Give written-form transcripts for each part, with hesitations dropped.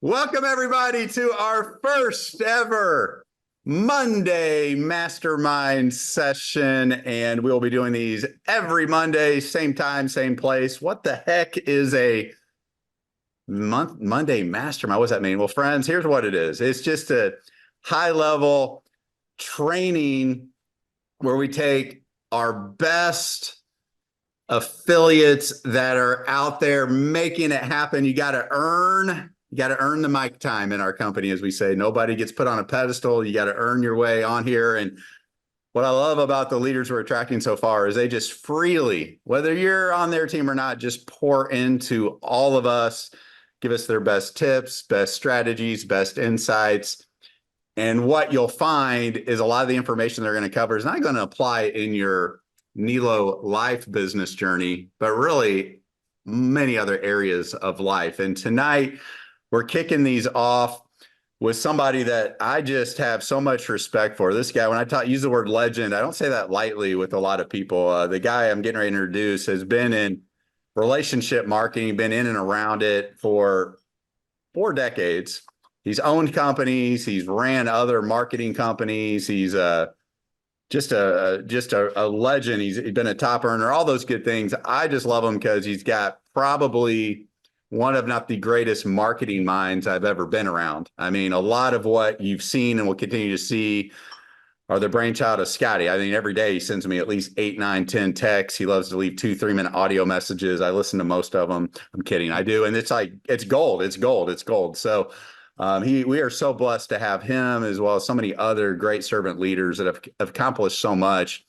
Welcome, everybody, to our first ever Monday Mastermind session. And we'll be doing these every Monday, same time, same place. What the heck is a Monday Mastermind? What does that mean? Well, friends, here's what it is. It's just a high-level training where we take our best affiliates that are out there making it happen. You got to earn the mic time in our company, as we say. Nobody gets put on a pedestal. You got to earn your way on here. And what I love about the leaders we're attracting so far is they just freely, whether you're on their team or not, just pour into all of us, give us their best tips, best strategies, best insights. And what you'll find is a lot of the information they're going to cover is not going to apply in your Nelo Life business journey, but really many other areas of life. And tonight, we're kicking these off with somebody that I just have so much respect for. This guy, when I use the word legend, I don't say that lightly with a lot of people. The guy I'm getting ready to introduce has been in relationship marketing, been in and around it for 4 decades. He's owned companies. He's ran other marketing companies. He's just a legend. He's been a top earner, all those good things. I just love him because he's got probably one of not the greatest marketing minds I've ever been around. I mean, a lot of what you've seen and will continue to see are the brainchild of Scotty. I mean, every day he sends me at least 8, 9, 10 texts. He loves to leave 2, 3-minute audio messages. I listen to most of them. I'm kidding. I do. And it's like, it's gold. It's gold. It's gold. So we are so blessed to have him, as well as so many other great servant leaders that have accomplished so much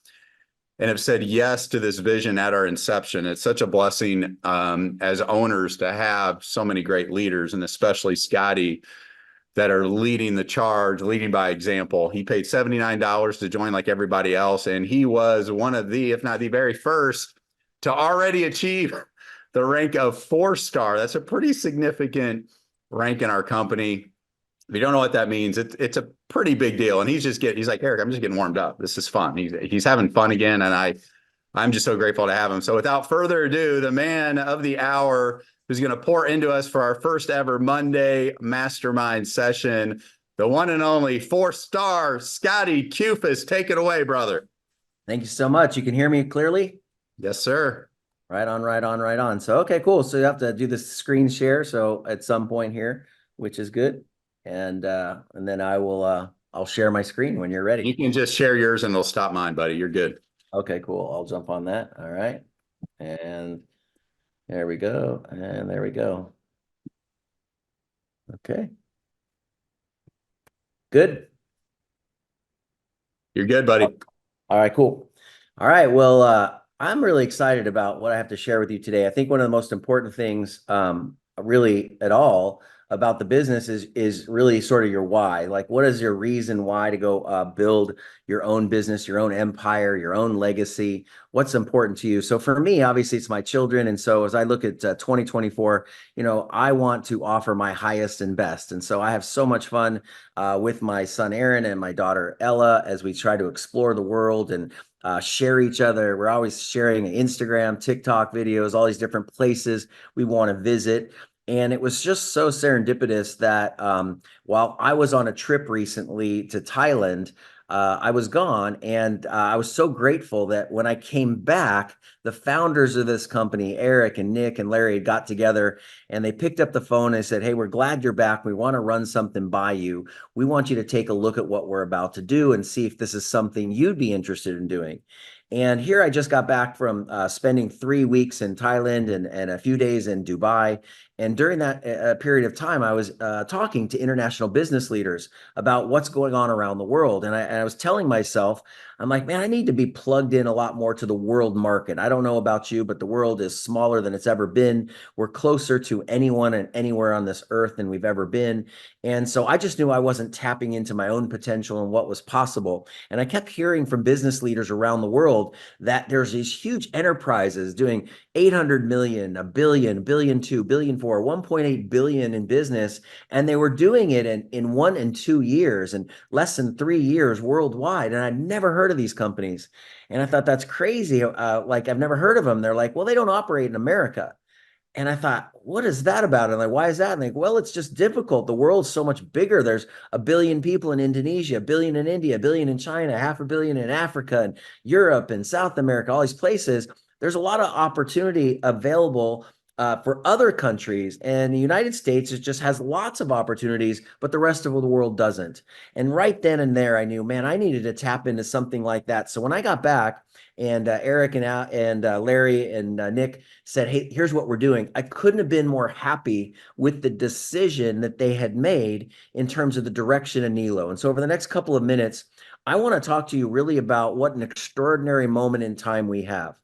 and have said yes to this vision at our inception. It's such a blessing as owners to have so many great leaders, and especially Scotty, that are leading the charge, leading by example. He paid $79 to join like everybody else, and he was one of the, if not the very first, to already achieve the rank of 4-star. That's a pretty significant rank in our company. If you don't know what that means, it's a pretty big deal. And he's like, Eric, I'm just getting warmed up. This is fun. He's having fun again. And I'm just so grateful to have him. So without further ado, the man of the hour who's going to pour into us for our first ever Monday Mastermind session, the one and only 4-star Scotty Kufus. Take it away, brother. Thank you so much. You can hear me clearly? Yes, sir. Right on, right on, right on. So, okay, cool. So you have to do the screen share. So at some point here, which is good. And then I'll share my screen when you're ready. You can just share yours and it'll stop mine, buddy. You're good. Okay, cool. I'll jump on that. All right. And there we go. And there we go. Okay. Good. You're good, buddy. All right, cool. All right. Well, I'm really excited about what I have to share with you today. I think one of the most important things really at all about the business is really sort of your why. Like, what is your reason why to go build your own business, your own empire, your own legacy? What's important to you? So for me, obviously, it's my children. And so as I look at 2024, I want to offer my highest and best. And so I have so much fun with my son, Aaron, and my daughter, Ella, as we try to explore the world and share each other. We're always sharing Instagram, TikTok videos, all these different places we want to visit. And it was just so serendipitous that while I was on a trip recently to Thailand, I was gone, and I was so grateful that when I came back, the founders of this company, Eric and Nick and Larry, got together and they picked up the phone and said, "Hey, we're glad you're back. We want to run something by you. We want you to take a look at what we're about to do and see if this is something you'd be interested in doing." And here I just got back from spending 3 weeks in Thailand and a few days in Dubai. And during that period of time, I was talking to international business leaders about what's going on around the world. And I was telling myself, I'm like, man, I need to be plugged in a lot more to the world market. I don't know about you, but the world is smaller than it's ever been. We're closer to anyone and anywhere on this earth than we've ever been. And so I just knew I wasn't tapping into my own potential and what was possible. And I kept hearing from business leaders around the world that there's these huge enterprises doing 800 million, a billion, billion two, billion four, 1.8 billion in business. And they were doing it in 1 and 2 years and less than 3 years worldwide. And I'd never heard of these companies. And I thought, that's crazy. Like, I've never heard of them. They're like, well, they don't operate in America. And I thought, what is that about? And like, why is that? And like, well, it's just difficult. The world's so much bigger. There's a billion people in Indonesia, a billion in India, a billion in China, half a billion in Africa and Europe and South America, all these places. There's a lot of opportunity available for other countries. And the United States just has lots of opportunities, but the rest of the world doesn't. And right then and there, I knew, man, I needed to tap into something like that. So when I got back, and Eric and Larry and Nick said, hey, here's what we're doing. I couldn't have been more happy with the decision that they had made in terms of the direction of Nelo. And so over the next couple of minutes, I want to talk to you really about what an extraordinary moment in time we have.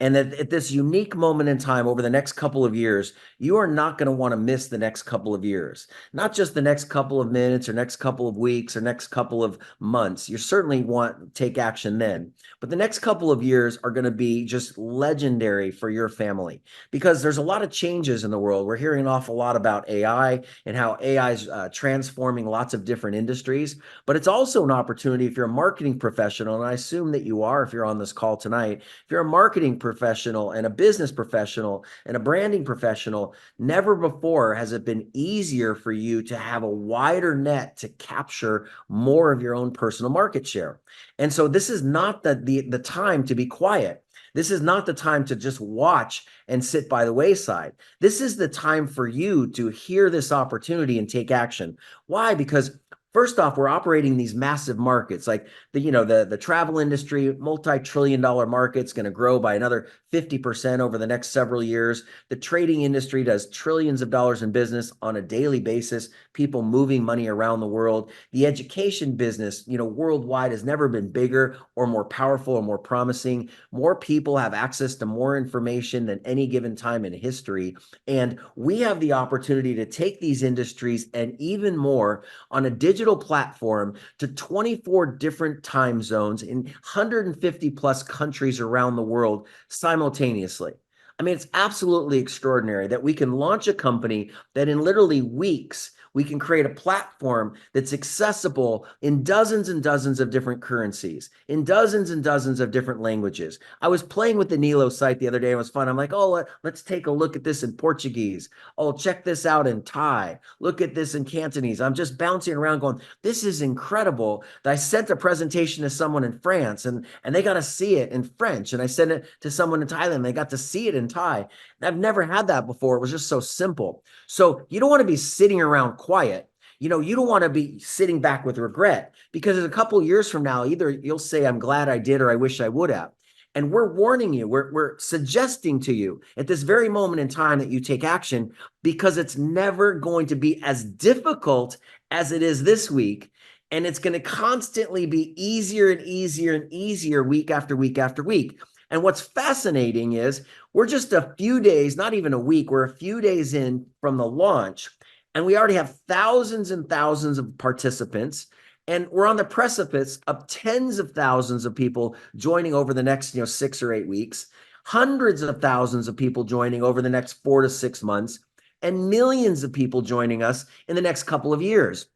And that at this unique moment in time over the next couple of years, you are not going to want to miss the next couple of years, not just the next couple of minutes or next couple of weeks or next couple of months. You certainly want to take action then. But the next couple of years are going to be just legendary for your family because there's a lot of changes in the world. We're hearing an awful lot about AI and how AI is transforming lots of different industries. But it's also an opportunity if you're a marketing professional, and I assume that you are if you're on this call tonight. If you're a marketing professional and a business professional and a branding professional, never before has it been easier for you to have a wider net to capture more of your own personal market share. And so this is not the time to be quiet. This is not the time to just watch and sit by the wayside. This is the time for you to hear this opportunity and take action. Why? Because first off, we're operating these massive markets like the travel industry, multi-trillion-dollar market's going to grow by another 50% over the next several years. The trading industry does trillions of dollars in business on a daily basis, people moving money around the world. The education business, worldwide has never been bigger or more powerful or more promising. More people have access to more information than any given time in history. And we have the opportunity to take these industries and even more on a digital platform to 24 different time zones in 150 plus countries around the world simultaneously. I mean, it's absolutely extraordinary that we can launch a company that in literally weeks, we can create a platform that's accessible in dozens and dozens of different currencies, in dozens and dozens of different languages. I was playing with the Nelo site the other day. It was fun. I'm like, oh, let's take a look at this in Portuguese. Oh, check this out in Thai. Look at this in Cantonese. I'm just bouncing around going, this is incredible. I sent a presentation to someone in France and they got to see it in French. And I sent it to someone in Thailand. They got to see it in Thai. And I've never had that before. It was just so simple. So you don't want to be sitting around quiet. You don't want to be sitting back with regret because in a couple of years from now, either you'll say, I'm glad I did, or I wish I would have. And we're warning you, we're suggesting to you at this very moment in time that you take action because it's never going to be as difficult as it is this week. And it's going to constantly be easier and easier and easier week after week after week. And what's fascinating is we're just a few days, not even a week, we're a few days in from the launch, and we already have thousands and thousands of participants, and we're on the precipice of tens of thousands of people joining over the next 6 or 8 weeks, hundreds of thousands of people joining over the next 4 to 6 months, and millions of people joining us in the next couple of years.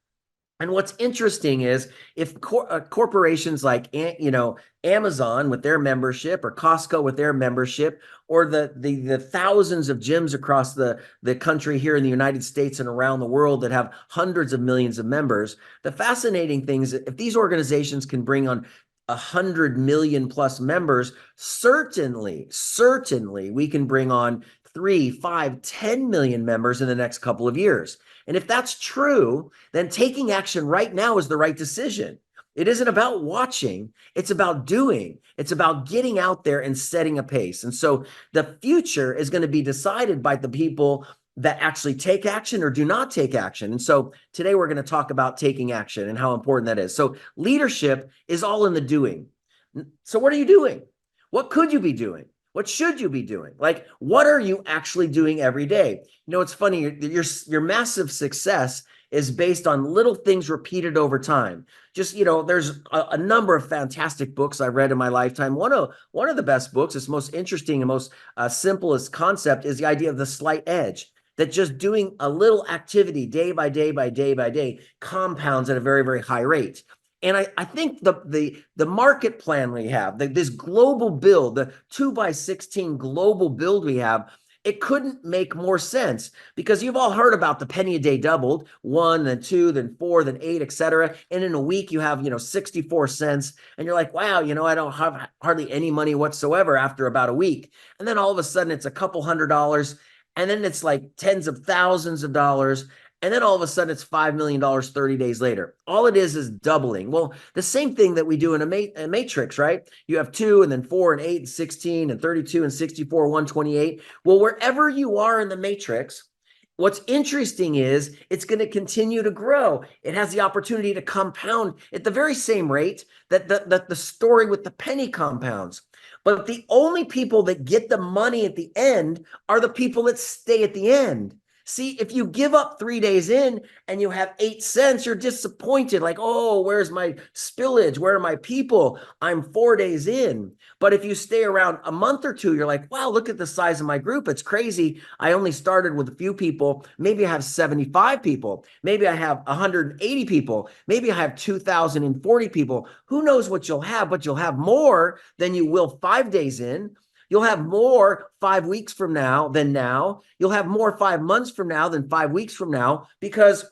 And what's interesting is if corporations like, Amazon with their membership or Costco with their membership or the thousands of gyms across the country here in the United States and around the world that have hundreds of millions of members, the fascinating thing is that if these organizations can bring on 100 million plus members, certainly we can bring on 3, 5, 10 million members in the next couple of years. And if that's true, then taking action right now is the right decision. It isn't about watching, it's about doing. It's about getting out there and setting a pace. And so the future is going to be decided by the people that actually take action or do not take action. And so today we're going to talk about taking action and how important that is. So leadership is all in the doing. So what are you doing? What could you be doing? What should you be doing? Like, what are you actually doing every day? It's funny, your massive success is based on little things repeated over time. Just, there's a number of fantastic books I read in my lifetime. One of the best books, it's most interesting and most simplest concept is the idea of the slight edge, that just doing a little activity day by day by day by day compounds at a very, very high rate. And I think the market plan we have, this global build, the 2x16 global build we have, It couldn't make more sense, because you've all heard about the penny a day doubled, 1, then 2, then 4, then 8, etc. And in a week you have, 64 cents, and you're like, wow, I don't have hardly any money whatsoever after about a week. And then all of a sudden it's a couple $100, and then it's like tens of thousands of dollars. And then all of a sudden it's $5 million 30 days later. All it is doubling. Well, the same thing that we do in a matrix, right? You have 2 and then 4 and 8 and 16 and 32 and 64, 128. Well, wherever you are in the matrix, what's interesting is it's going to continue to grow. It has the opportunity to compound at the very same rate that the story with the penny compounds. But the only people that get the money at the end are the people that stay at the end. See, if you give up 3 days in and you have 8 cents, you're disappointed. Like, oh, where's my spillage? Where are my people? I'm 4 days in. But if you stay around a month or two, you're like, wow, look at the size of my group. It's crazy. I only started with a few people. Maybe I have 75 people. Maybe I have 180 people. Maybe I have 2,040 people. Who knows what you'll have, but you'll have more than you will 5 days in. You'll have more 5 weeks from now than now. You'll have more 5 months from now than 5 weeks from now, because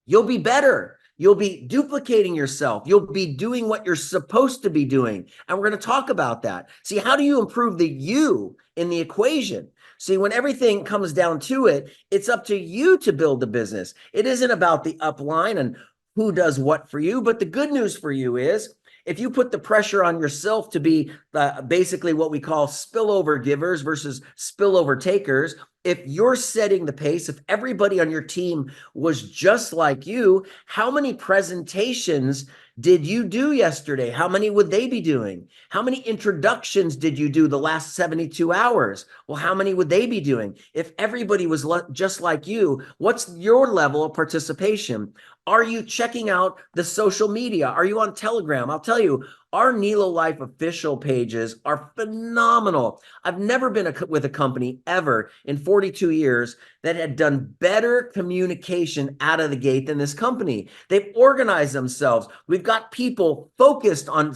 you'll be better. You'll be duplicating yourself. You'll be doing what you're supposed to be doing. And we're going to talk about that. See, how do you improve the you in the equation? See, when everything comes down to it, it's up to you to build the business. It isn't about the upline and who does what for you. But the good news for you is, if you put the pressure on yourself to be basically what we call spillover givers versus spillover takers, if you're setting the pace, if everybody on your team was just like you, how many presentations did you do yesterday? How many would they be doing? How many introductions did you do the last 72 hours? Well, how many would they be doing? If everybody was just like you, what's your level of participation? Are you checking out the social media? Are you on Telegram? I'll tell you, our Nelo Life official pages are phenomenal. I've never been with a company ever in 42 years that had done better communication out of the gate than this company. They've organized themselves. We've got people focused on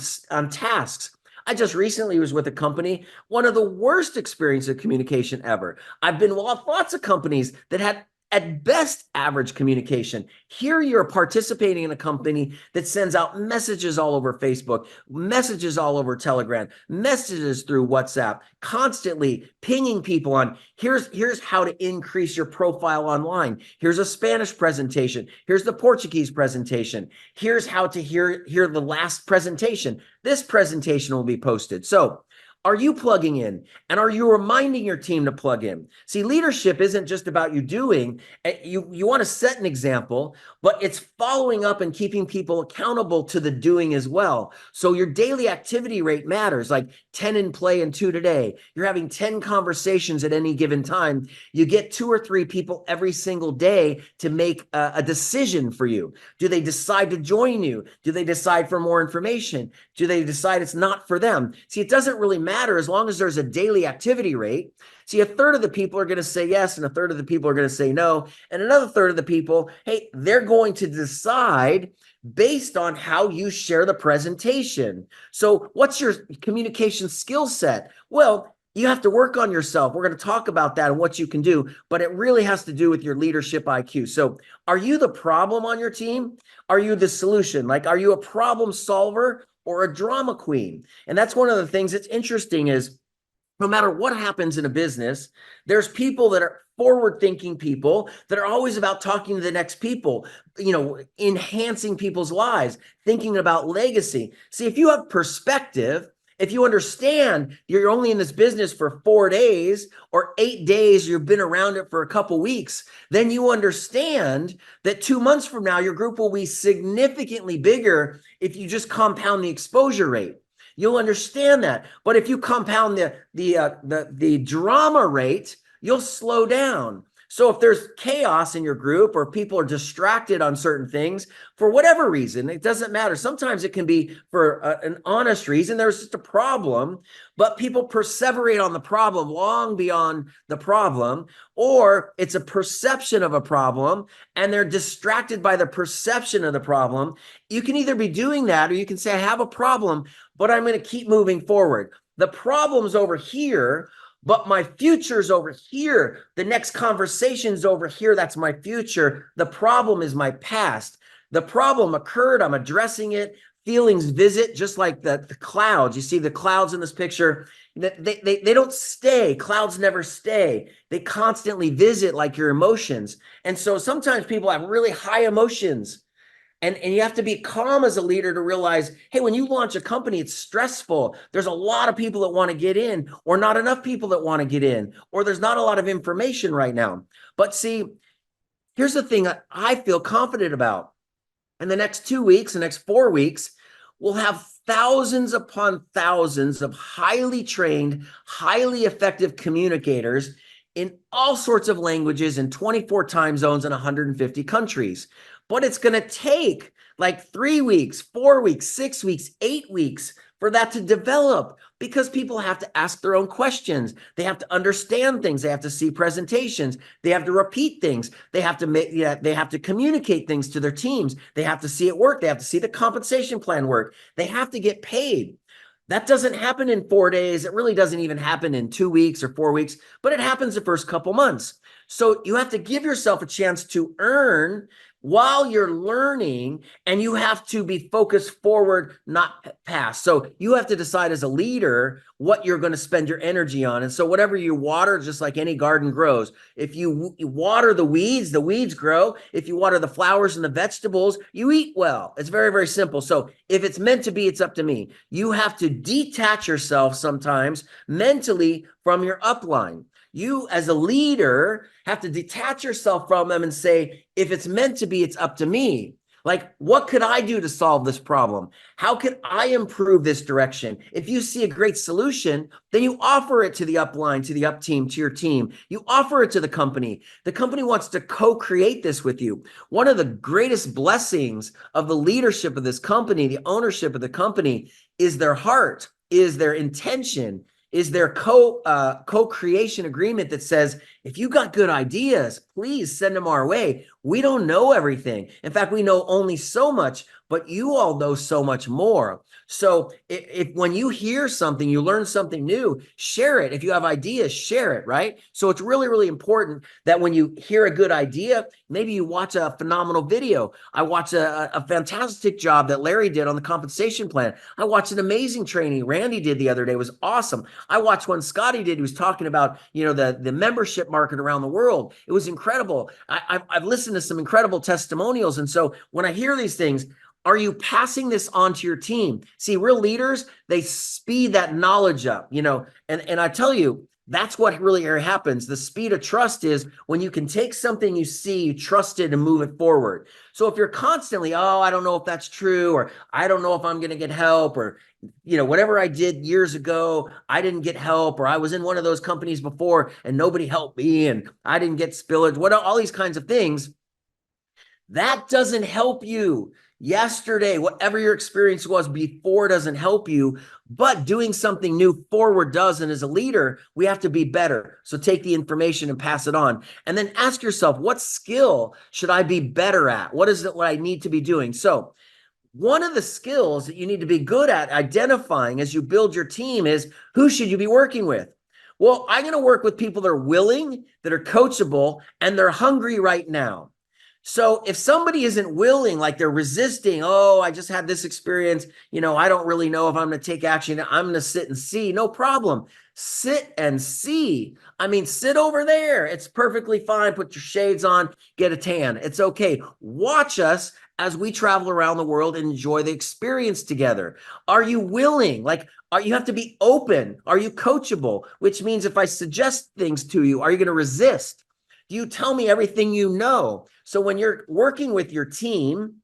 tasks. I just recently was with a company, one of the worst experiences of communication ever. I've been with lots of companies that had at best average communication. Here you're participating in a company that sends out messages all over Facebook, messages all over Telegram, messages through WhatsApp, constantly pinging people on, here's how to increase your profile online. Here's a Spanish presentation. Here's the Portuguese presentation. Here's how to hear the last presentation. This presentation will be posted. So are you plugging in? And are you reminding your team to plug in? See, leadership isn't just about you doing. You want to set an example, but it's following up and keeping people accountable to the doing as well. So your daily activity rate matters, like 10 in play and 2 today. You're having 10 conversations at any given time. You get 2 or 3 people every single day to make a decision for you. Do they decide to join you? Do they decide for more information? Do they decide it's not for them? See, it doesn't really matter as long as there's a daily activity rate. See, a third of the people are going to say yes, and a third of the people are going to say no. And another third of the people, hey, they're going to decide based on how you share the presentation. So what's your communication skill set? Well, you have to work on yourself. We're going to talk about that and what you can do, but it really has to do with your leadership IQ. So are you the problem on your team? Are you the solution? Like, are you a problem solver or a drama queen? And that's one of the things that's interesting is no matter what happens in a business, there's people that are forward-thinking people that are always about talking to the next people, enhancing people's lives, thinking about legacy. See, if you have perspective, if you understand you're only in this business for 4 days or 8 days, you've been around it for a couple weeks, then you understand that 2 months from now, your group will be significantly bigger if you just compound the exposure rate. You'll understand that. But if you compound the drama rate, you'll slow down. So if there's chaos in your group or people are distracted on certain things for whatever reason, it doesn't matter. Sometimes it can be for an honest reason. There's just a problem, but people perseverate on the problem long beyond the problem, or it's a perception of a problem and they're distracted by the perception of the problem. You can either be doing that or you can say, I have a problem, but I'm going to keep moving forward. The problem's over here. but my future's over here. The next conversation's over here. That's my future. The problem is my past. The problem occurred. I'm addressing it. Feelings visit, just like the clouds. You see the clouds in this picture. They don't stay. Clouds never stay. They constantly visit like your emotions. And so sometimes people have really high emotions. And you have to be calm as a leader to realize, hey, when you launch a company, it's stressful. There's a lot of people that want to get in, or not enough people that want to get in, or there's not a lot of information right now. But see, here's the thing that I feel confident about. In the next 2 weeks, the next 4 weeks, we'll have thousands upon thousands of highly trained, highly effective communicators in all sorts of languages in 24 time zones in 150 countries. But it's going to take like 3 weeks, 4 weeks, 6 weeks, 8 weeks for that to develop, because people have to ask their own questions. They have to understand things. They have to see presentations. They have to repeat things. They have to they have to communicate things to their teams. They have to see it work. They have to see the compensation plan work. They have to get paid. That doesn't happen in 4 days. It really doesn't even happen in 2 weeks or 4 weeks, but it happens the first couple months. So you have to give yourself a chance to earn while you're learning, and you have to be focused forward, not past. So you have to decide as a leader what you're going to spend your energy on. And so whatever you water, just like any garden grows, if you water the weeds grow. If you water the flowers and the vegetables, you eat well. It's very, very simple. So if it's meant to be, it's up to me. You have to detach yourself sometimes mentally from your upline. You as a leader have to detach yourself from them and say, if it's meant to be, it's up to me. Like, what could I do to solve this problem? How could I improve this direction? If you see a great solution, then you offer it to the upline, to the up team, to your team. You offer it to the company. The company wants to co-create this with you. One of the greatest blessings of the leadership of this company, the ownership of the company, is their heart, is their intention, is their co-creation agreement that says, if you got good ideas, please send them our way. We don't know everything. In fact, we know only so much, but you all know so much more. So if when you hear something, you learn something new, share it. If you have ideas, share it, right? So it's really, really important that when you hear a good idea, maybe you watch a phenomenal video. I watched a fantastic job that Larry did on the compensation plan. I watched an amazing training Randy did the other day. It was awesome. I watched one Scotty did. He was talking about, the membership market around the world. It was incredible. I've listened to some incredible testimonials. And so when I hear these things, are you passing this on to your team? See, real leaders, they speed that knowledge up, and I tell you, that's what really happens. The speed of trust is when you can take something you see, you trust it, and move it forward. So if you're constantly, I don't know if that's true, or I don't know if I'm going to get help, or, whatever I did years ago, I didn't get help, or I was in one of those companies before and nobody helped me and I didn't get spillage, all these kinds of things, that doesn't help you. Yesterday, whatever your experience was before doesn't help you, but doing something new forward does. And as a leader, we have to be better. So take the information and pass it on. And then ask yourself, what skill should I be better at? What is it what I need to be doing? So one of the skills that you need to be good at identifying as you build your team is, who should you be working with? Well, I'm going to work with people that are willing, that are coachable, and they're hungry right now. So if somebody isn't willing, like they're resisting, I just had this experience, I don't really know if I'm going to take action. I'm going to sit and see. No problem. Sit and see. I mean, sit over there. It's perfectly fine. Put your shades on, get a tan. It's okay. Watch us as we travel around the world and enjoy the experience together. Are you willing? You have to be open. Are you coachable? Which means if I suggest things to you, are you going to resist? Do you tell me everything you know? So when you're working with your team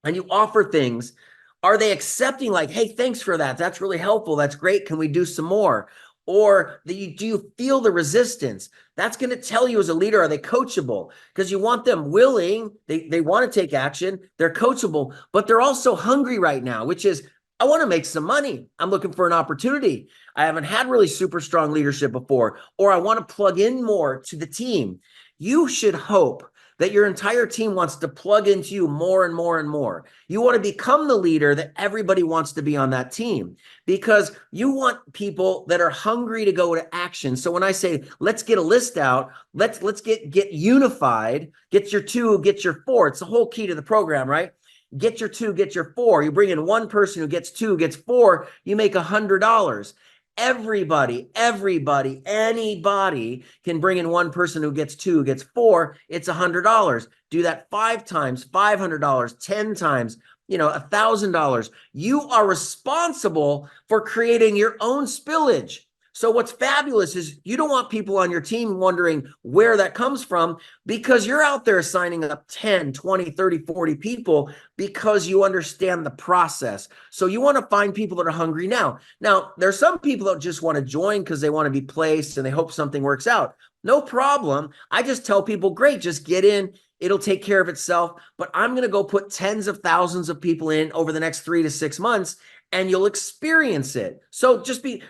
and you offer things, are they accepting, like, hey, thanks for that. That's really helpful. That's great. Can we do some more? Or do you feel the resistance? That's going to tell you as a leader, are they coachable? Because you want them willing. They want to take action. They're coachable, but they're also hungry right now, which is, I want to make some money. I'm looking for an opportunity. I haven't had really super strong leadership before, or I want to plug in more to the team. You should hope that your entire team wants to plug into you more and more and more. You want to become the leader that everybody wants to be on that team, because you want people that are hungry to go to action. So when I say, let's get a list out, let's get unified, get your 2, get your 4. It's the whole key to the program, right? Get your 2, get your 4. You bring in one person who gets 2, gets 4, you make $100. Everybody, anybody can bring in one person who gets 2, gets 4. It's $100. Do that 5 times, $500, 10 times, $1,000. You are responsible for creating your own spillage. So what's fabulous is you don't want people on your team wondering where that comes from, because you're out there signing up 10, 20, 30, 40 people because you understand the process. So you want to find people that are hungry now. Now, there's some people that just want to join because they want to be placed and they hope something works out. No problem. I just tell people, great, just get in. It'll take care of itself. But I'm going to go put tens of thousands of people in over the next 3 to 6 months, and you'll experience it. So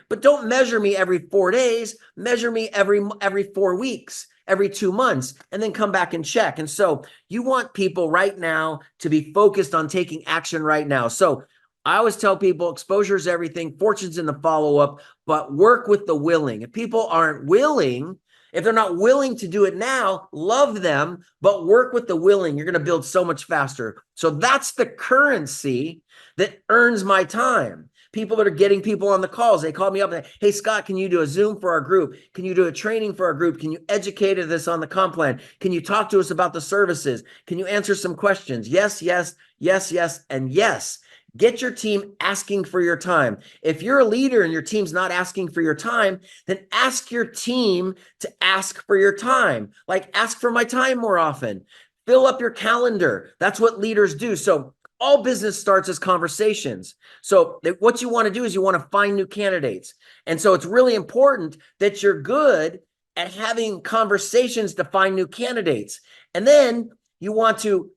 but don't measure me every 4 days, measure me every 4 weeks, every 2 months, and then come back and check. And so you want people right now to be focused on taking action right now. So I always tell people, exposure is everything, fortune's in the follow-up, but work with the willing. If people aren't willing, if they're not willing to do it now, love them, but work with the willing. You're going to build so much faster. So that's the currency that earns my time. People that are getting people on the calls, they call me up and, hey, Scott, can you do a Zoom for our group? Can you do a training for our group? Can you educate us on the comp plan? Can you talk to us about the services? Can you answer some questions? Yes, yes, yes, yes, and yes. Get your team asking for your time. If you're a leader and your team's not asking for your time, then ask your team to ask for your time. Like, ask for my time more often. Fill up your calendar. That's what leaders do. So all business starts as conversations. So what you want to do is you want to find new candidates. And so it's really important that you're good at having conversations to find new candidates. And then you want to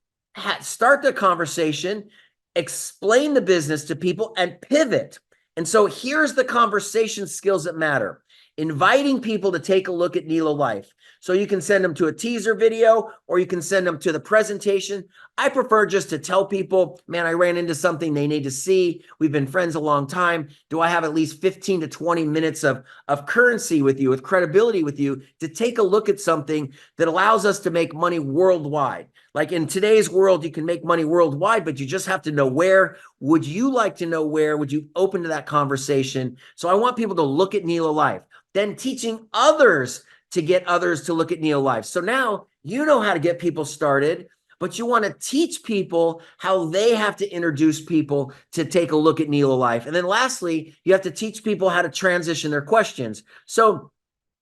start the conversation, explain the business to people, and pivot. And so here's the conversation skills that matter. Inviting people to take a look at Nelo Life. So you can send them to a teaser video, or you can send them to the presentation. I prefer just to tell people, man, I ran into something they need to see. We've been friends a long time. Do I have at least 15 to 20 minutes of currency with you, with credibility with you, to take a look at something that allows us to make money worldwide? Like, in today's world, you can make money worldwide, but you just have to know where. Would you like to know where? Would you open to that conversation? So I want people to look at Nelo Life, then teaching others to get others to look at Nelo Life. So now you know how to get people started, but you want to teach people how they have to introduce people to take a look at Nelo Life. And then lastly, you have to teach people how to transition their questions. So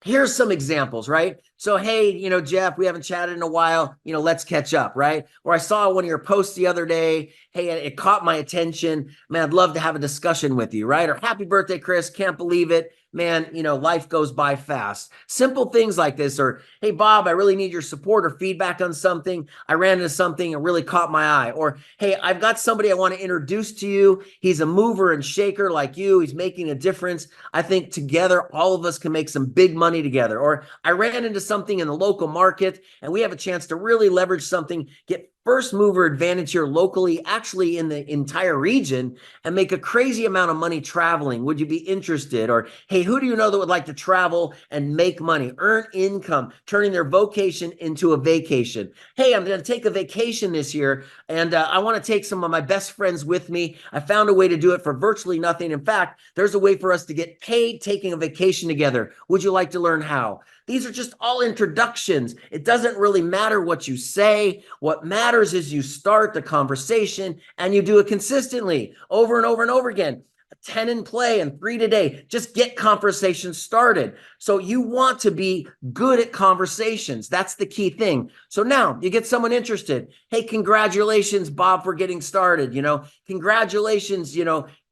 here's some examples, right? So, hey, Jeff, we haven't chatted in a while, let's catch up, right? Or I saw one of your posts the other day. Hey, it caught my attention. Man, I'd love to have a discussion with you, right? Or happy birthday, Chris. Can't believe it. Man, life goes by fast. Simple things like this. Or, hey, Bob, I really need your support or feedback on something. I ran into something that really caught my eye. Or, hey, I've got somebody I want to introduce to you. He's a mover and shaker like you. He's making a difference. I think together, all of us can make some big money together. Or I ran into something in the local market and we have a chance to really leverage something, get first mover advantage here locally, actually in the entire region, and make a crazy amount of money traveling. Would you be interested? Or, hey, who do you know that would like to travel and make money, earn income, turning their vocation into a vacation? Hey, I'm going to take a vacation this year, and I want to take some of my best friends with me. I found a way to do it for virtually nothing. In fact, there's a way for us to get paid taking a vacation together. Would you like to learn how? These are just all introductions. It doesn't really matter what you say. What matters is you start the conversation and you do it consistently over and over and over again. 10 in play and 3 today. Just get conversations started. So you want to be good at conversations. That's the key thing. So now you get someone interested. Hey, congratulations, Bob, for getting started. Congratulations,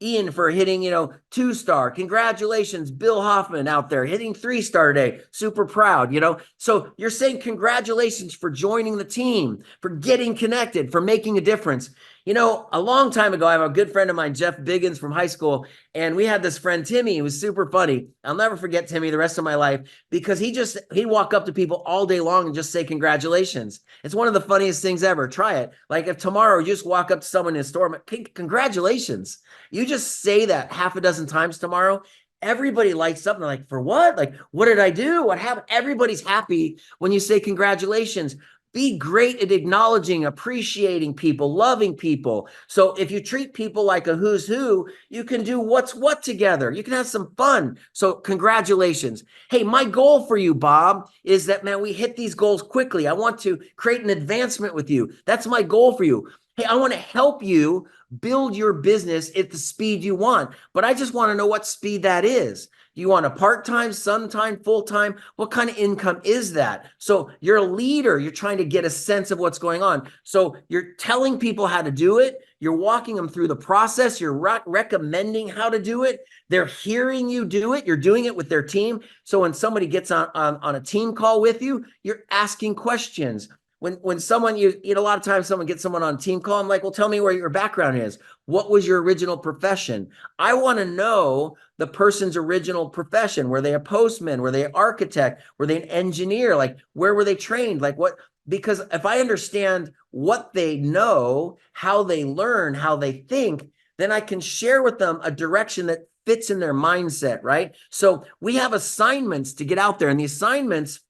Ian for hitting, 2-star. Congratulations, Bill Hoffman out there hitting 3-star day. Super proud, So you're saying congratulations for joining the team, for getting connected, for making a difference. A long time ago, I have a good friend of mine, Jeff Biggins from high school, and we had this friend, Timmy. He was super funny. I'll never forget Timmy the rest of my life because he'd walk up to people all day long and just say congratulations. It's one of the funniest things ever. Try it. Like if tomorrow you just walk up to someone in a store, congratulations. You just say that half a dozen times tomorrow. Everybody lights up and they're like, for what? Like, what did I do? What happened? Everybody's happy when you say congratulations. Be great at acknowledging, appreciating people, loving people. So if you treat people like a who's who, you can do what's what together. You can have some fun. So congratulations. Hey, my goal for you, Bob, is that, man, we hit these goals quickly. I want to create an advancement with you. That's my goal for you. Hey, I want to help you build your business at the speed you want, but I just want to know what speed that is. Do you want a part-time, sometime, full-time? What kind of income is that? So you're a leader. You're trying to get a sense of what's going on. So you're telling people how to do it. You're walking them through the process. You're recommending how to do it. They're hearing you do it. You're doing it with their team. So when somebody gets on a team call with you, you're asking questions. When someone, a lot of times someone gets someone on a team call, I'm like, well, tell me where your background is. What was your original profession? I want to know the person's original profession. Were they a postman? Were they an architect? Were they an engineer? Like, where were they trained? Like what? Because if I understand what they know, how they learn, how they think, then I can share with them a direction that fits in their mindset, right? So we have assignments to get out there, and the assignments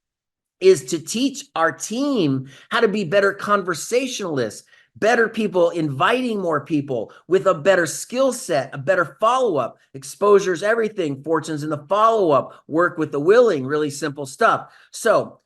is to teach our team how to be better conversationalists, better people, inviting more people with a better skill set, a better follow-up. Exposure's everything. Fortune's in the follow-up. Work with the willing, really simple stuff. So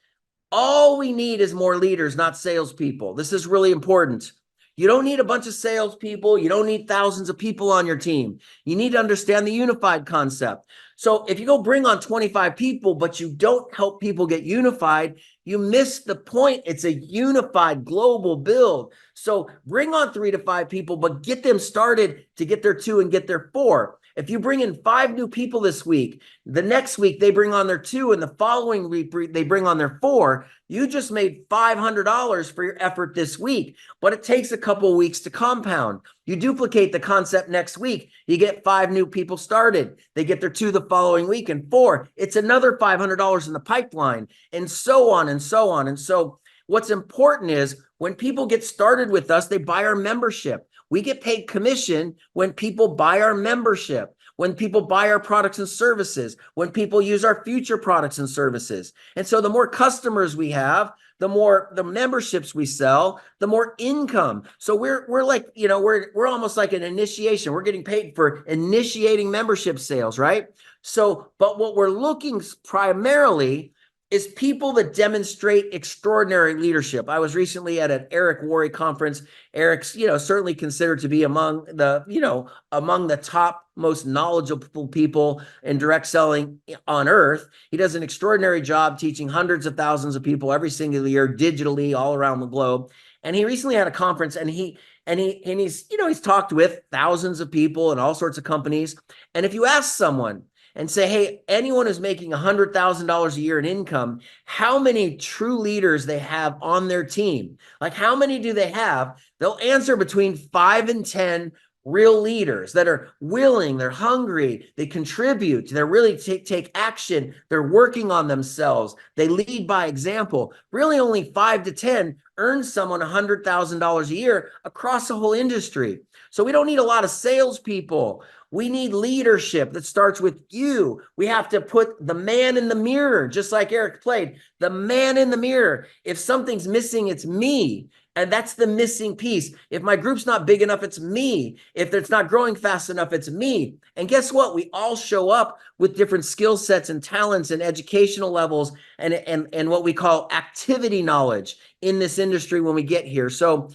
all we need is more leaders, not salespeople. This is really important. You don't need a bunch of salespeople. You don't need thousands of people on your team. You need to understand the unified concept. So if you go bring on 25 people, but you don't help people get unified, you miss the point. It's a unified global build. So bring on 3 to 5 people, but get them started to get their 2 and get their 4. If you bring in 5 new people this week, the next week they bring on their 2, and the following week they bring on their 4, you just made $500 for your effort this week, but it takes a couple of weeks to compound. You duplicate the concept next week, you get 5 new people started. They get their 2 the following week, and 4. It's another $500 in the pipeline, and so on and so on. And so what's important is when people get started with us, they buy our membership. We get paid commission when people buy our membership, when people buy our products and services, when people use our future products and services. And so the more customers we have, the more the memberships we sell, the more income. So we're like, we're almost like an initiation. We're getting paid for initiating membership sales, right? So, but what we're looking primarily is people that demonstrate extraordinary leadership. I was recently at an Eric Worre conference. Eric's, certainly considered to be among the top most knowledgeable people in direct selling on earth. He does an extraordinary job teaching hundreds of thousands of people every single year digitally all around the globe. And he recently had a conference, and he's talked with thousands of people and all sorts of companies. And if you ask someone and say, hey, anyone who's making $100,000 a year in income, how many true leaders they have on their team? Like, how many do they have? They'll answer between 5 and 10 real leaders that are willing, they're hungry, they contribute, they're really take action, they're working on themselves, they lead by example. Really only 5 to 10 earn someone $100,000 a year across the whole industry. So we don't need a lot of salespeople. We need leadership that starts with you. We have to put the man in the mirror, just like Eric played, the man in the mirror. If something's missing, it's me. And that's the missing piece. If my group's not big enough, it's me. If it's not growing fast enough, it's me. And guess what? We all show up with different skill sets and talents and educational levels and what we call activity knowledge in this industry when we get here. So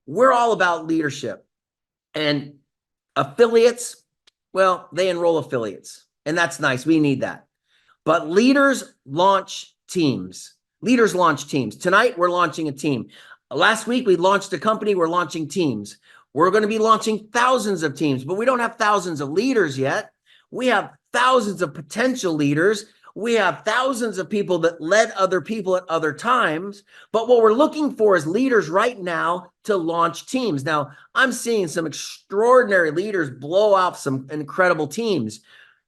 we're all about leadership. And affiliates, well, they enroll affiliates. And that's nice. We need that. But leaders launch teams. Leaders launch teams. Tonight, we're launching a team. Last week, we launched a company. We're launching teams. We're going to be launching thousands of teams, but we don't have thousands of leaders yet. We have thousands of potential leaders. We have thousands of people that led other people at other times. But what we're looking for is leaders right now to launch teams. Now, I'm seeing some extraordinary leaders blow out some incredible teams.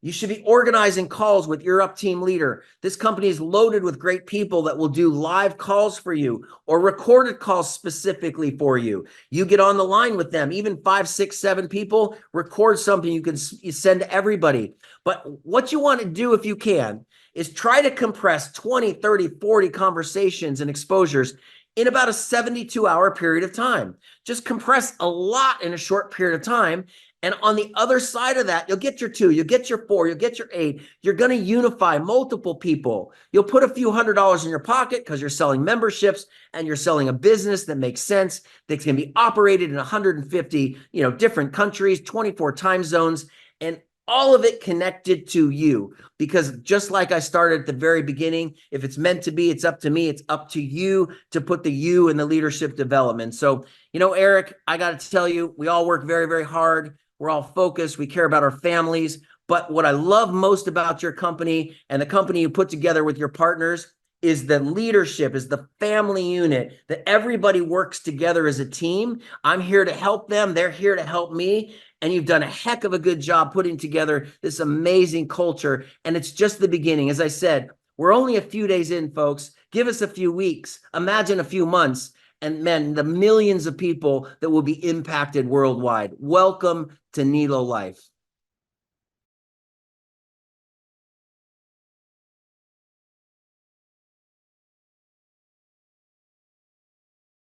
You should be organizing calls with your up team leader. This company is loaded with great people that will do live calls for you or recorded calls specifically for you. You get on the line with them, even 5, 6, 7 people, record something you send to everybody. But what you want to do, if you can, is try to compress 20, 30, 40 conversations and exposures in about a 72-hour period of time. Just compress a lot in a short period of time. And on the other side of that, you'll get your 2, you'll get your 4, you'll get your 8. You're going to unify multiple people. You'll put a few $100s in your pocket because you're selling memberships and you're selling a business that makes sense, that can be operated in 150, different countries, 24 time zones, and all of it connected to you. Because just like I started at the very beginning, if it's meant to be, it's up to me. It's up to you to put the you in the leadership development. So, Eric, I got to tell you, we all work very, very hard. We're all focused. We care about our families. But what I love most about your company and the company you put together with your partners is the leadership, is the family unit, that everybody works together as a team. I'm here to help them. They're here to help me. And you've done a heck of a good job putting together this amazing culture. And it's just the beginning. As I said, we're only a few days in, folks. Give us a few weeks. Imagine a few months. And man, the millions of people that will be impacted worldwide. Welcome to Nelo Life.